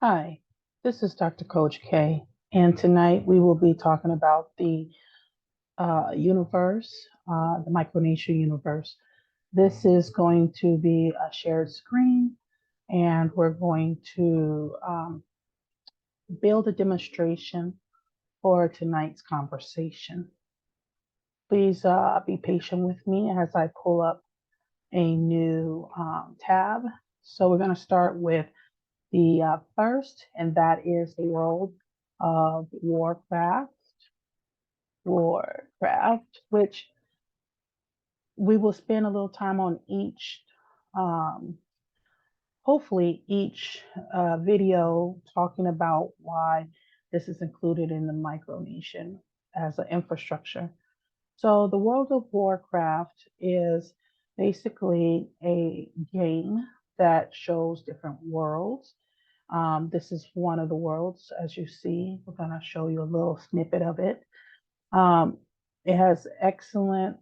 Hi, this is Dr. Coach K, and tonight we will be talking about the universe, the Micronation universe. This is going to be a shared screen, and we're going to build a demonstration for tonight's conversation. Please be patient with me as I pull up a new tab. So we're going to start with the first, and that is the world of Warcraft, which we will spend a little time on each, um, hopefully each video talking about why this is included in the Micronation as an infrastructure. So the World of Warcraft is basically a game that shows different worlds. This is one of the worlds, as you see. We're going to show you a little snippet of it. Um, it has excellent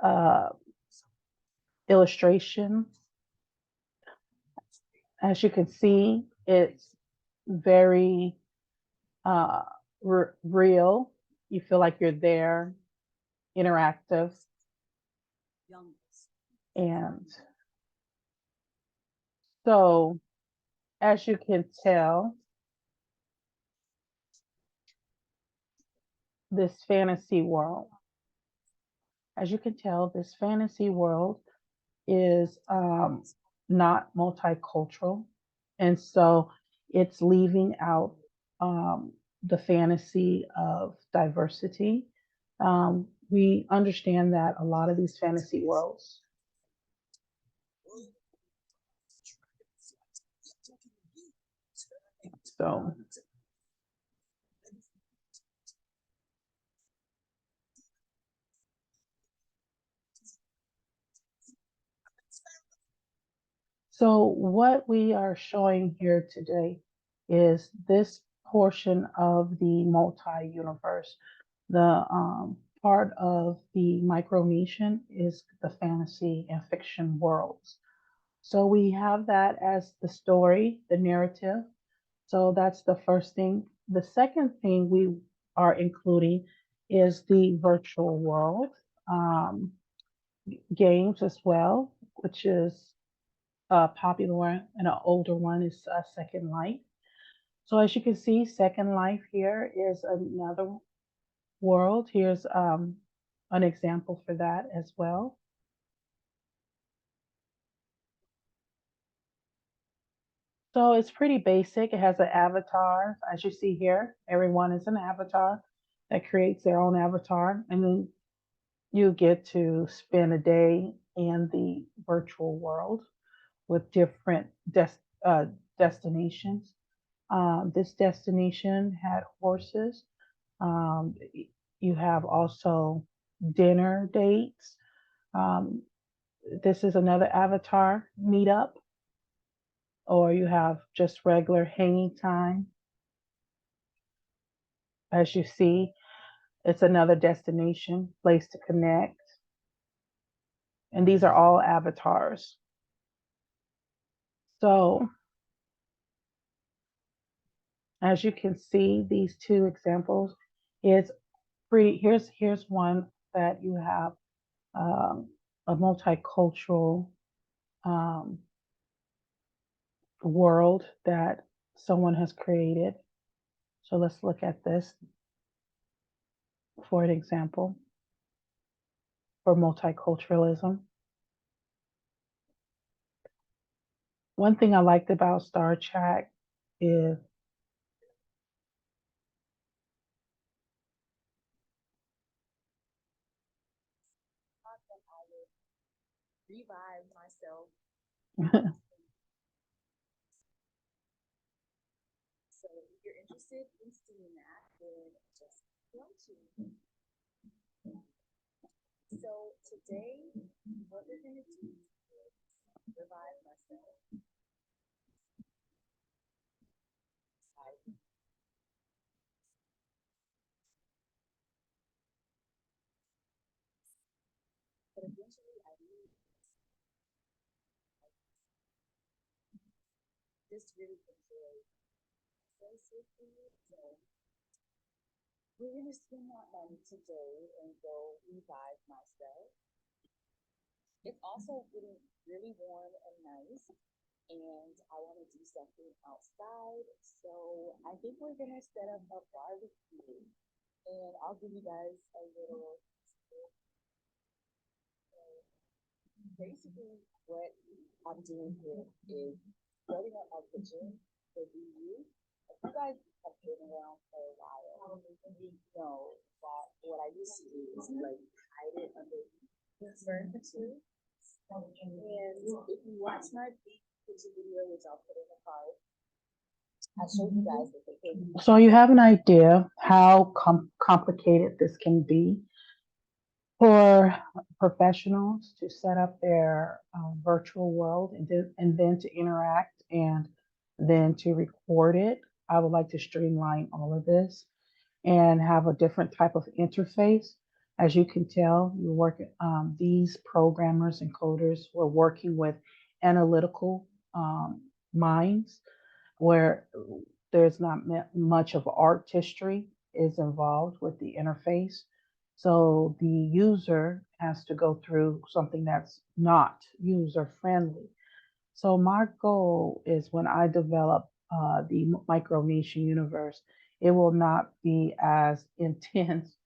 uh, illustration. As you can see, it's very uh, real. You feel like you're there, interactive, and so as you can tell, this fantasy world, as you can tell, this fantasy world is not multicultural. And so it's leaving out the fantasy of diversity. We understand that a lot of these fantasy worlds. So So what we are showing here today is this portion of the multi-universe. The part of the Micronation is the fantasy and fiction worlds. So we have that as the story, the narrative. So that's the first thing. The second thing we are including is the virtual world um, games as well, which is a popular one, and an older one is Second Life. So as you can see, Second Life here is another world. Here's an example for that as well. So it's pretty basic. It has an avatar, as you see here. Everyone is an avatar that creates their own avatar, and then you get to spend a day in the virtual world with different destinations. This destination had horses. Um, you have also dinner dates. Um, this is another avatar meetup, or you have just regular hanging time. As you see, it's another destination, place to connect. And these are all avatars. So as you can see, these two examples is pretty. Here's one that you have um, a multicultural um, world that someone has created. So let's look at this for an example for multiculturalism. One thing I liked about Star Trek is revive myself. So if you're interested in seeing that, then just go to. So today, what we're going to do is revive myself. But eventually, I need just really enjoy access with you. So we're gonna spend that money today and go revive myself. It's also getting really warm and nice, and I want to do something outside. So I think we're gonna set up a barbecue, and I'll give you guys a little. Basically, what I'm doing here is setting up my kitchen for reuse. If you guys have been around for a while, you know that what I used to do is like hide it under the furniture. And if you watch my kitchen video, which I'll put in the card, I showed you guys that the thing. So you have an idea how complicated this can be for professionals to set up their virtual world and then to interact and then to record it. I would like to streamline all of this and have a different type of interface. As you can tell, you're working, these programmers and coders were working with analytical minds where there's not much of artistry is involved with the interface. So the user has to go through something that's not user friendly. So my goal is when I develop the Micronation universe, it will not be as intense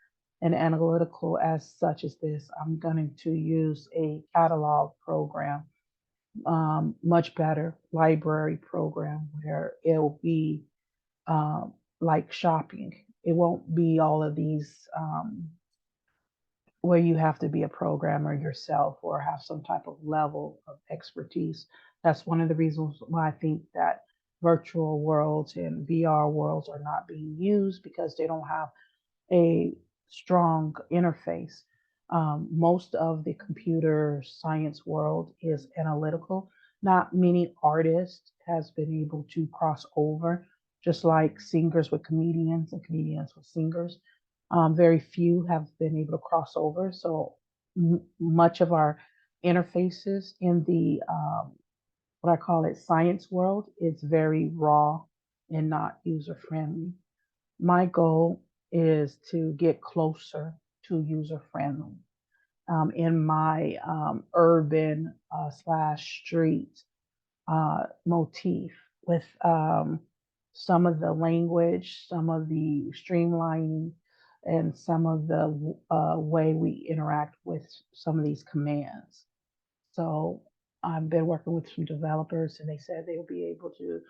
and analytical as such as this. I'm going to use a catalog program, much better library program where it'll be like shopping. It won't be all of these where you have to be a programmer yourself or have some type of level of expertise. That's one of the reasons why I think that virtual worlds and VR worlds are not being used because they don't have a strong interface. Most of the computer science world is analytical. Not many artists has been able to cross over, just like singers with comedians and comedians with singers. Very few have been able to cross over. So much of our interfaces in the what I call it science world is very raw and not user friendly. My goal is to get closer to user friendly in my urban slash street motif with some of the language, some of the streamlining, and some of the way we interact with some of these commands. So I've been working with some developers, and they said they'll be able to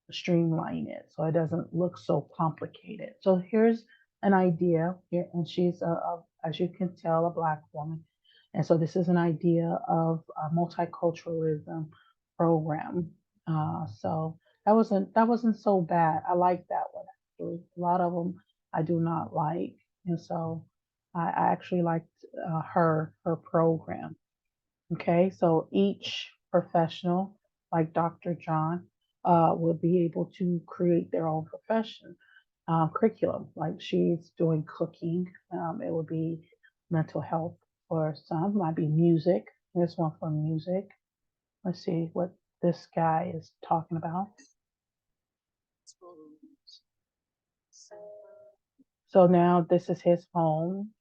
streamline it so it doesn't look so complicated. So here's an idea here, and she's as you can tell, a black woman, and so this is an idea of a multiculturalism program. So that wasn't so bad. I like that one actually. A lot of them I do not like, and so I actually liked her program. Okay, so each professional, like Dr. John, will be able to create their own profession curriculum. Like she's doing cooking, it would be mental health for some, might be music. There's one for music. Let's see what this guy is talking about. So now this is his home.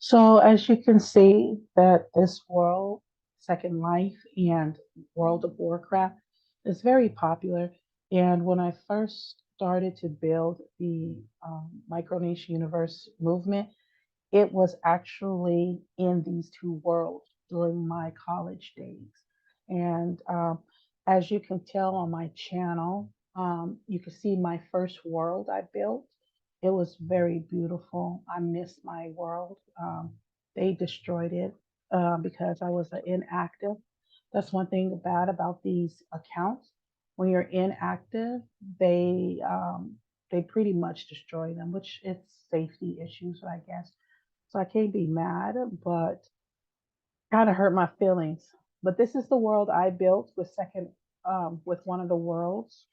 So as you can see that this world, Second Life and World of Warcraft is very popular. And when I first started to build the Micronation Universe movement, it was actually in these two worlds during my college days. And as you can tell on my channel, You can see my first world I built. It was very beautiful. I missed my world. They destroyed it because I was inactive. That's one thing bad about these accounts. When you're inactive, they pretty much destroy them, which it's safety issues, I guess. So I can't be mad, but kind of hurt my feelings. But this is the world I built with one of the worlds.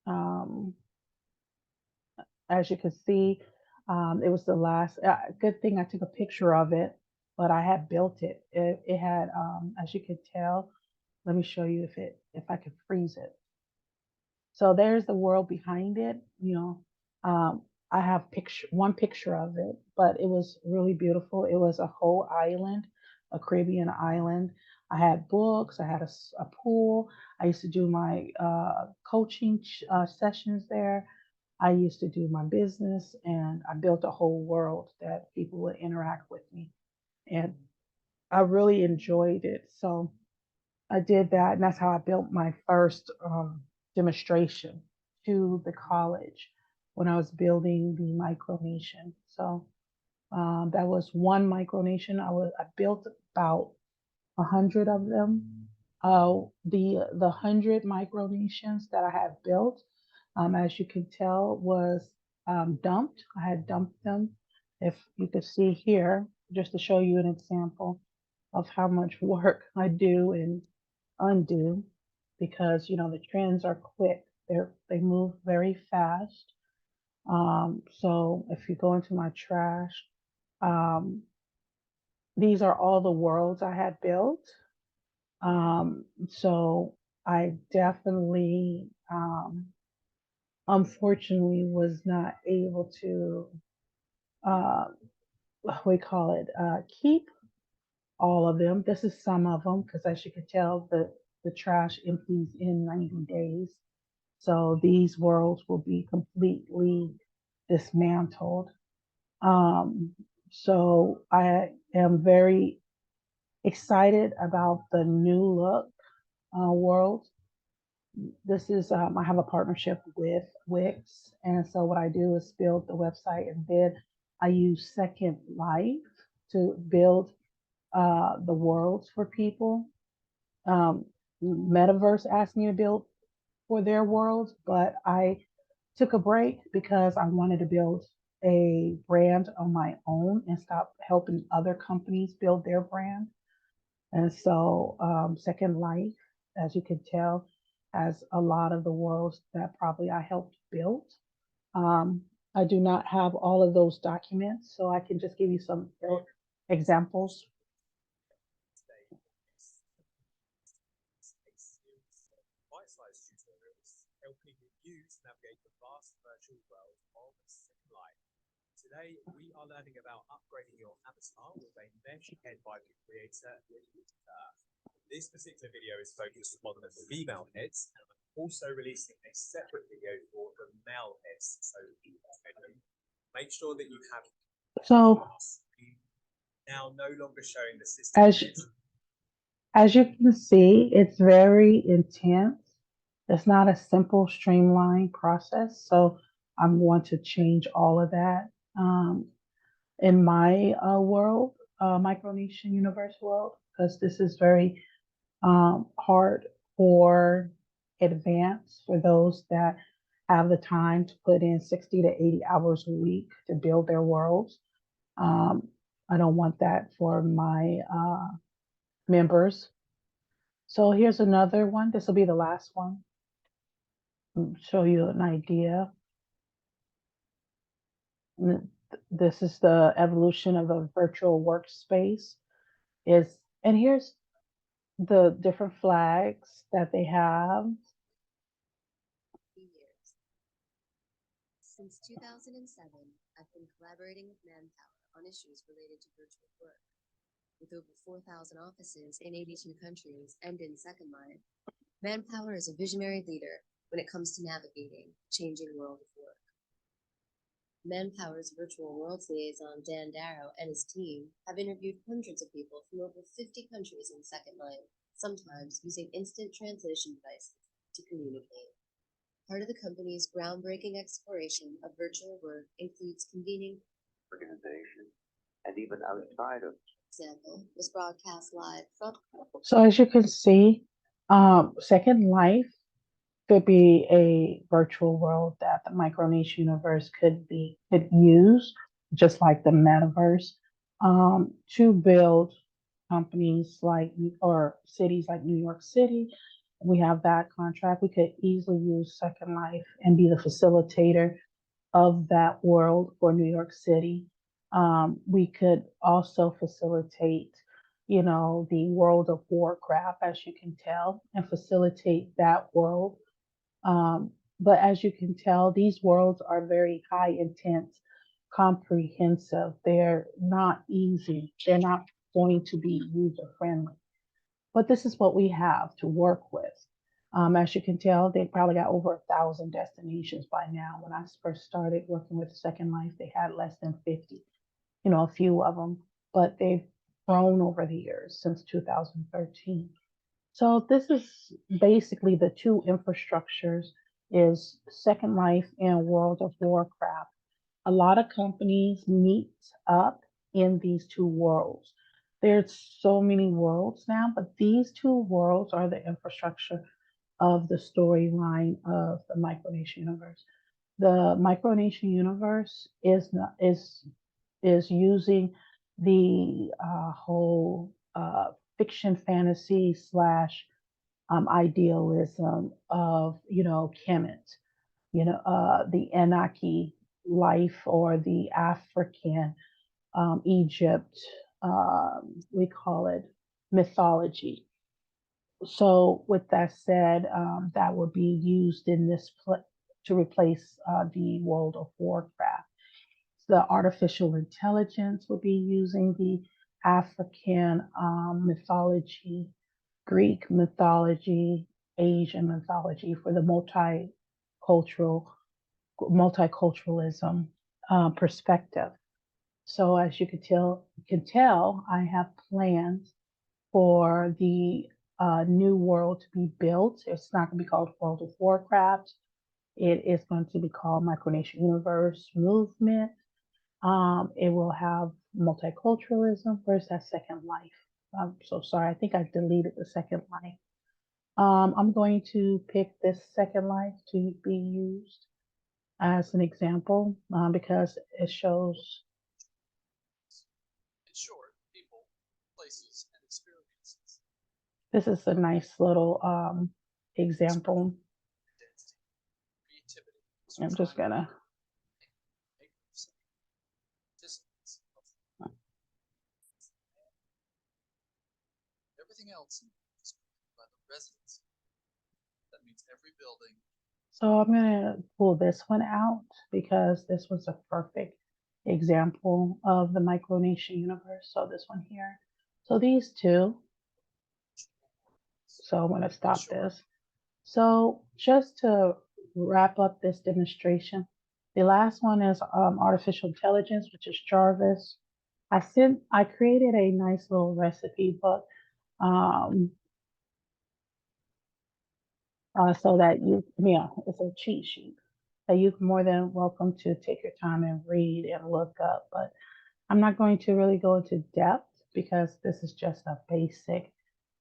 Um, as you can see, it was the last. Good thing I took a picture of it, but I had built it. It had, as you can tell. Let me show you if I can freeze it. So there's the world behind it. I have one picture of it, but it was really beautiful. It was a whole island, a Caribbean island. I had books. I had a pool. I used to do my coaching sessions there. I used to do my business, and I built a whole world that people would interact with me, and I really enjoyed it. So I did that, and that's how I built my first demonstration to the college when I was building the Micronation. So that was one Micronation. I built about 100 of them. The 100 micronations that I had built, as you can tell, was dumped. I had dumped them. If you could see here, just to show you an example of how much work I do and undo, because the trends are quick. They move very fast. So if you go into my trash, um, these are all the worlds I had built. So I definitely, unfortunately, was not able to, uh, what we call it, keep all of them. This is some of them because, as you can tell, the trash empties in 90 days. So these worlds will be completely dismantled. Um, so I am very excited about the new look world. This is I have a partnership with Wix, and so what I do is build the website, and then I use Second Life to build the worlds for people. Um, Metaverse asked me to build for their worlds, but I took a break because I wanted to build a brand on my own and stop helping other companies build their brand. And so, Second Life, as you can tell, has a lot of the worlds that probably I helped build. Um, I do not have all of those documents, so I can just give you some examples. Bite-sized tutorials helping you to navigate the vast virtual world of Second Life. Today, we are learning about upgrading your avatar with a mesh head by the creator. This particular video is focused on the female heads, and I'm also releasing a separate video for the male heads. So make sure that you have So, now no longer showing the system as heads. as you can see, it's very intense. It's not a simple, streamlined process. So, I'm going to change all of that. In my world, Micronation Universe world, because this is very hard for advance for those that have the time to put in 60 to 80 hours a week to build their worlds. Um, I don't want that for my members. So here's another one. This will be the last one. Show you an idea. This is the evolution of a virtual workspace. And here's the different flags that they have. Years. Since 2007, I've been collaborating with Manpower on issues related to virtual work. With over 4,000 offices in 82 countries and in Second Life, Manpower is a visionary leader when it comes to navigating the changing world of work. Manpower's virtual worlds liaison, Dan Darrow, and his team have interviewed hundreds of people from over 50 countries in Second Life, sometimes using instant translation devices to communicate. Part of the company's groundbreaking exploration of virtual work includes convening organization and even outside of. example was broadcast live from So as you can see, Second Life could be a virtual world that the Micronation universe could use, just like the metaverse, to build companies like or cities like New York City. We have that contract. We could easily use Second Life and be the facilitator of that world for New York City. We could also facilitate, the world of Warcraft, as you can tell, and facilitate that world. But as you can tell, these worlds are very high intense, comprehensive. They're not easy. They're not going to be user friendly. But this is what we have to work with. As you can tell, they probably got over 1,000 destinations by now. When I first started working with Second Life, they had less than 50, a few of them, but they've grown over the years since 2013. So this is basically the two infrastructures is Second Life and World of Warcraft. A lot of companies meet up in these two worlds. There's so many worlds now, but these two worlds are the infrastructure of the storyline of the Micronation universe. The Micronation universe is using the whole fiction fantasy slash idealism of Kemet, the Anunnaki life or the African Egypt, we call it mythology. So with that said, that would be used in this to replace the World of Warcraft. The artificial intelligence will be using the African mythology, Greek mythology, Asian mythology for the multiculturalism perspective. So as you can tell, I have plans for the new world to be built. It's not going to be called World of Warcraft. It is going to be called Micronation Universe Movement. It will have multiculturalism. Where's that Second Life? I'm so sorry. I think I deleted the Second Life. I'm going to pick this Second Life to be used as an example because it shows. In short, people, places, and experiences. This is a nice little example. Identity, creativity. I'm just gonna. Everything else is by the residents. That means every building. So I'm gonna pull this one out because this was a perfect example of the Micronation universe. So this one here. So these two. So I'm gonna stop this. So just to wrap up this demonstration, the last one is artificial intelligence, which is Jarvis. I created a nice little recipe book so that it's a cheat sheet that you're more than welcome to take your time and read and look up. But I'm not going to really go into depth because this is just a basic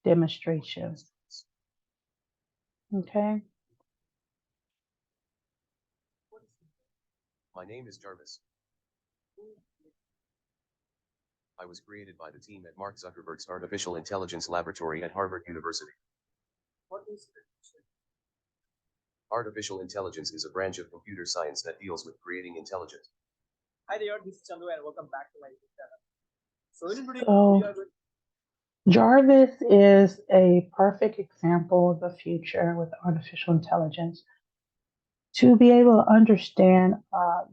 demonstration. Okay. My name is Jarvis. I was created by the team at Mark Zuckerberg's Artificial Intelligence Laboratory at Harvard University. What is it? Artificial intelligence is a branch of computer science that deals with creating intelligence. Hi there, this is Chandu and welcome back to my YouTube channel. So in today So- we are going. Jarvis is a perfect example of the future with artificial intelligence. To be able to understand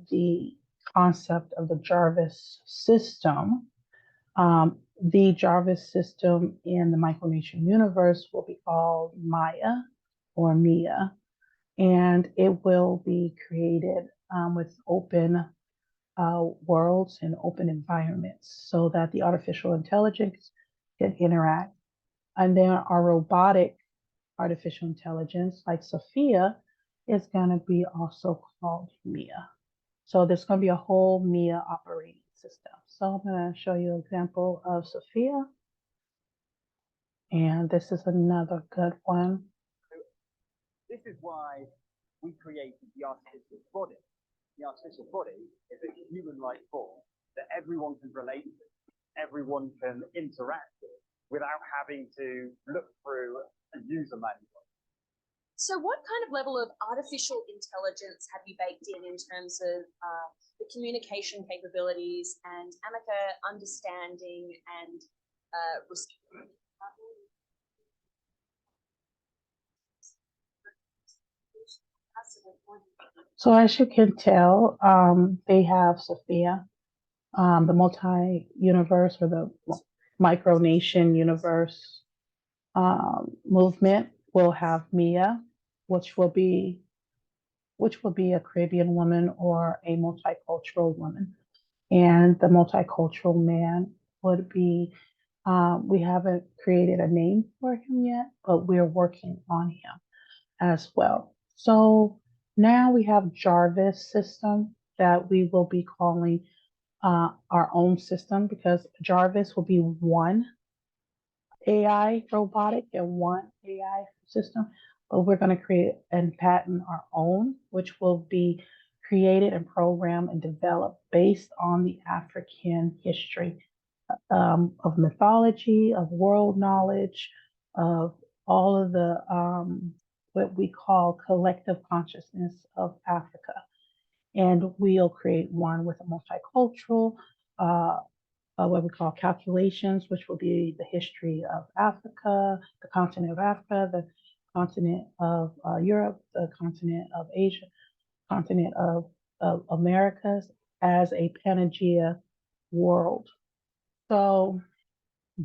the concept of the Jarvis system, the Jarvis system in the Micronation universe will be called Maya or Mia, and it will be created with open worlds and open environments so that the artificial intelligence can interact. And there are robotic artificial intelligence like Sophia is going to be also called Mia. So there's going to be a whole Mia operating system. So I'm going to show you an example of Sophia. And this is another good one. This is why we created the artificial body. The artificial body is a human-like form that everyone can relate to, everyone can interact with without having to look through a user manual. So what kind of level of artificial intelligence have you baked in terms of the communication capabilities and Amica understanding and So as you can tell, they have Sophia, the multi-universe or the Micronation universe movement will have Mia, which will be a Caribbean woman or a multicultural woman, and the multicultural man would be. We haven't created a name for him yet, but we're working on him as well. So now we have Jarvis system that we will be calling our own system, because Jarvis will be one AI robotic and one AI system, but we're going to create and patent our own, which will be created and programmed and developed based on the African history of mythology, of world knowledge, of all of the what we call collective consciousness of Africa. And we'll create one with a multicultural, what we call calculations, which will be the history of Africa, the continent of Africa, the continent of Europe, the continent of Asia, continent of Americas, as a Pangea world. So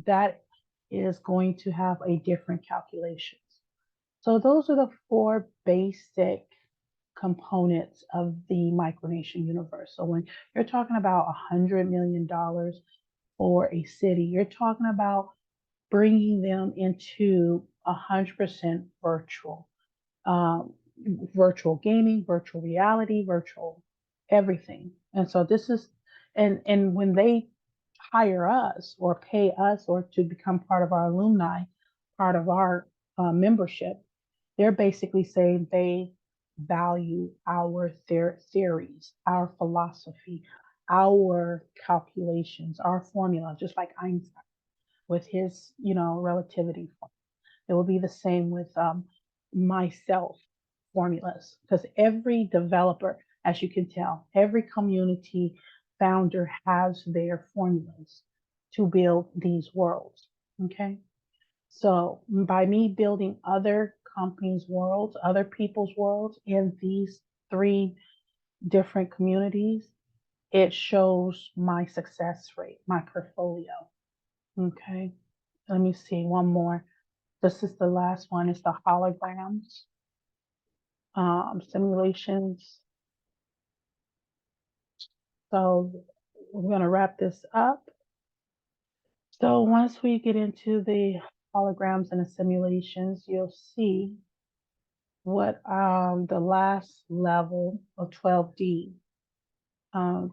that is going to have a different calculations. So those are the four basic components of the Micronation universe. So when you're talking about $100 million for a city, you're talking about bringing them into 100% virtual, virtual gaming, virtual reality, virtual everything. And so this is, and when they hire us or pay us or to become part of our alumni, part of our membership, they're basically saying they value our theories, our philosophy, our calculations, our formula, just like Einstein with his, relativity. It will be the same with myself formulas, because every developer, as you can tell, every community founder has their formulas to build these worlds. Okay. So by me building other companies' worlds, other people's worlds in these three different communities, it shows my success rate, my portfolio. Okay. Let me see one more. This is the last one. It's the holograms, simulations. So we're going to wrap this up. So once we get into the holograms and the simulations, you'll see what the last level of 12D.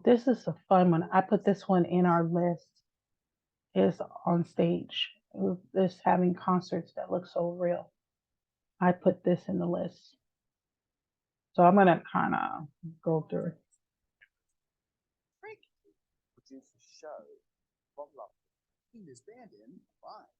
This is a fun one. I put this one in our list. Is on stage. This having concerts that look so real. I put this in the list. So I'm gonna kind of go through it. Produce a show from London. This band in live.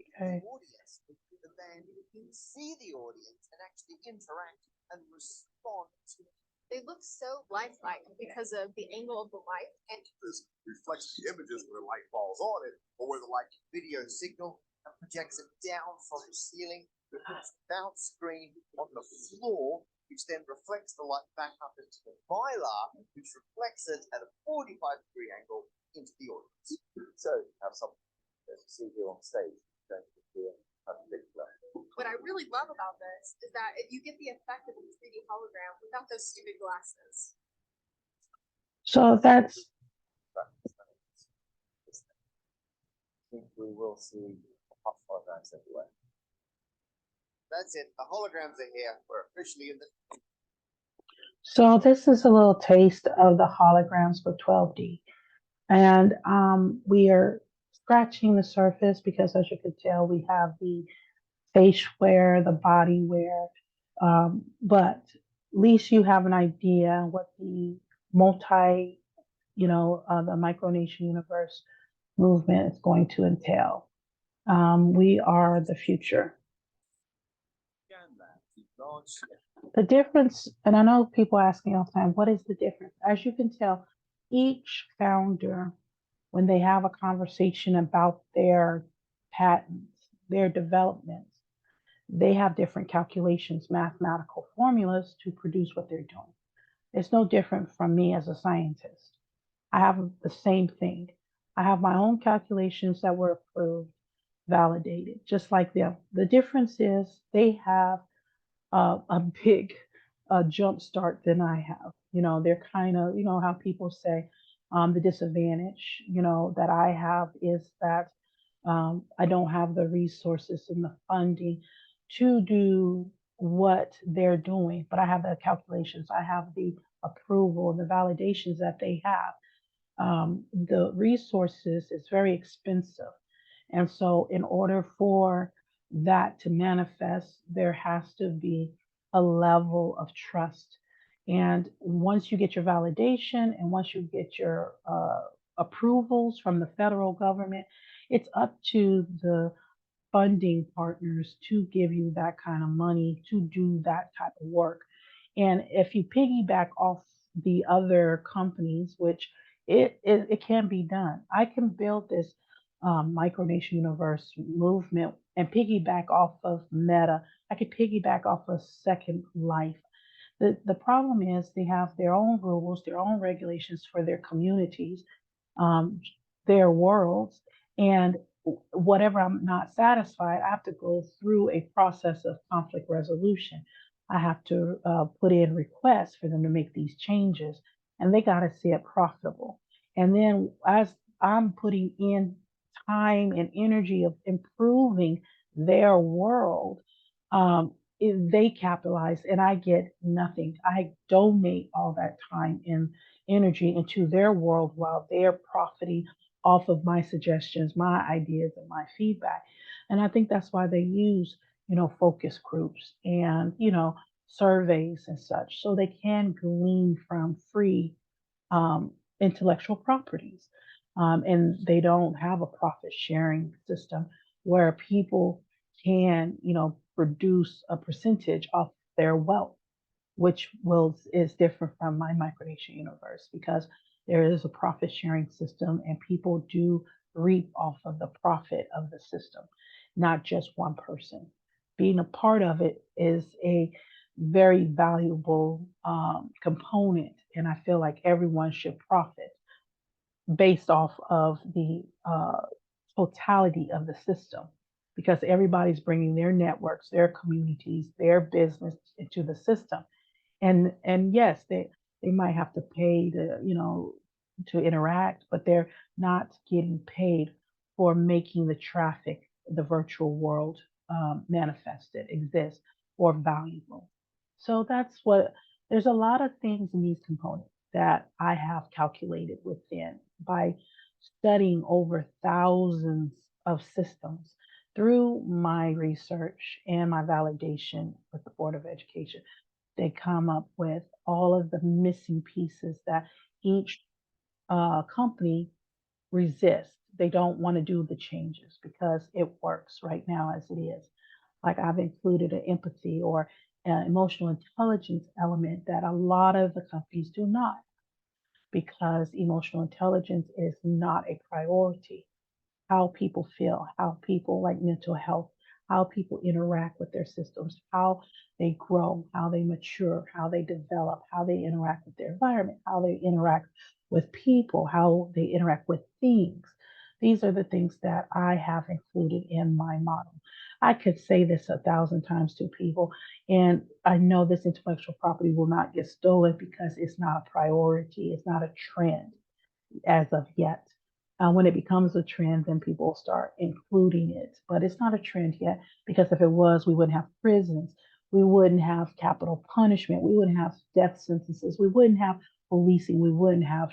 Okay. The audience, the band can see the audience and actually interact and respond to it. They look so lifelike because of the angle of the light. And this reflects the images where the light falls on it, or where the light video signal and projects it down from the ceiling. It puts a bounce screen on the floor, which then reflects the light back up into the mylar, which reflects it at a 45-degree angle into the audience. So have something as you see here on stage going to appear perpendicular. what I really love about this is that you get the effect of a 3D hologram without those stupid glasses. So that's. I think we will see pop holograms everywhere. That's it. The holograms are here. We're officially in the. So this is a little taste of the holograms for 12D. And we are scratching the surface because, as you can tell, we have the face wear, the body wear, but at least you have an idea what the multi, the Micronation universe movement is going to entail. We are the future. The difference, and I know people ask me all the time, what is the difference? As you can tell, each founder, when they have a conversation about their patents, their developments, they have different calculations, mathematical formulas to produce what they're doing. It's no different from me as a scientist. I have the same thing. I have my own calculations that were approved, validated, just like them. The difference is they have a big jump start than I have. They're kind of, how people say the disadvantage, that I have is that I don't have the resources and the funding to do what they're doing, but I have the calculations, I have the approval and the validations that they have. The resources is very expensive. And so, in order for that to manifest, there has to be a level of trust. And once you get your validation and once you get your approvals from the federal government, it's up to the funding partners to give you that kind of money to do that type of work. And if you piggyback off the other companies, which it can be done, I can build this Micronation Universe movement and piggyback off of Meta. I could piggyback off of Second Life. The problem is they have their own rules, their own regulations for their communities, um, their worlds, and whatever I'm not satisfied, I have to go through a process of conflict resolution. I have to put in requests for them to make these changes, and they got to see it profitable. And then as I'm putting in time and energy of improving their world, they capitalize and I get nothing. I donate all that time and energy into their world while they're profiting off of my suggestions, my ideas, and my feedback. And I think that's why they use, focus groups and, surveys and such, so they can glean from free intellectual properties. And they don't have a profit sharing system where people can, produce a percentage of their wealth, which is different from my micronation universe because there is a profit sharing system and people do reap off of the profit of the system, not just one person. Being a part of it is a very valuable component, and I feel like everyone should profit based off of the totality of the system because everybody's bringing their networks, their communities, their business into the system. And yes, they might have to pay to, to interact, but they're not getting paid for making the traffic, the virtual world manifested, exist, or valuable. So that's what, there's a lot of things in these components that I have calculated within by studying over thousands of systems through my research and my validation with the Board of Education. They come up with all of the missing pieces that each company resists. They don't want to do the changes because it works right now as it is. Like I've included an empathy or an emotional intelligence element that a lot of the companies do not, because emotional intelligence is not a priority. How people feel, how people like mental health, how people interact with their systems, how they grow, how they mature, how they develop, how they interact with their environment, how they interact with people, how they interact with things. These are the things that I have included in my model. I could say this 1,000 times to people, and I know this intellectual property will not get stolen because it's not a priority, it's not a trend as of yet. When it becomes a trend, then people start including it. But it's not a trend yet because if it was, we wouldn't have prisons. We wouldn't have capital punishment. We wouldn't have death sentences. We wouldn't have policing. We wouldn't have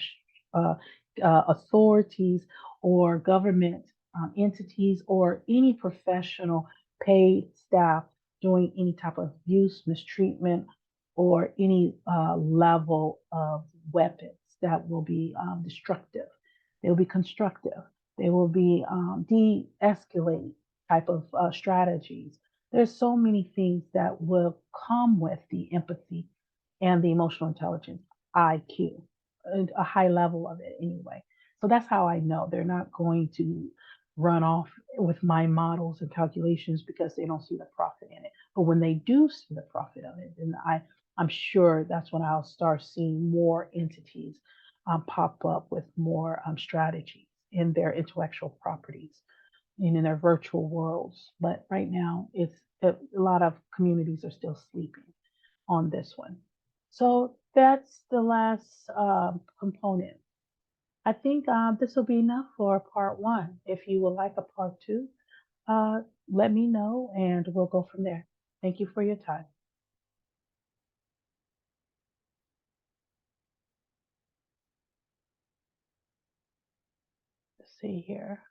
uh, authorities or government entities or any professional paid staff doing any type of abuse, mistreatment, or any level of weapons that will be destructive. They will be constructive. They will be de-escalate type of strategies. There's so many things that will come with the empathy and the emotional intelligence, IQ, a high level of it anyway. So that's how I know they're not going to run off with my models and calculations because they don't see the profit in it. But when they do see the profit of it, then I'm sure that's when I'll start seeing more entities pop up with more strategies in their intellectual properties and in their virtual worlds. But right now, a lot of communities are still sleeping on this one. So that's the last component. I think this will be enough for part one. If you would like a part two, let me know and we'll go from there. Thank you for your time. Let's see here.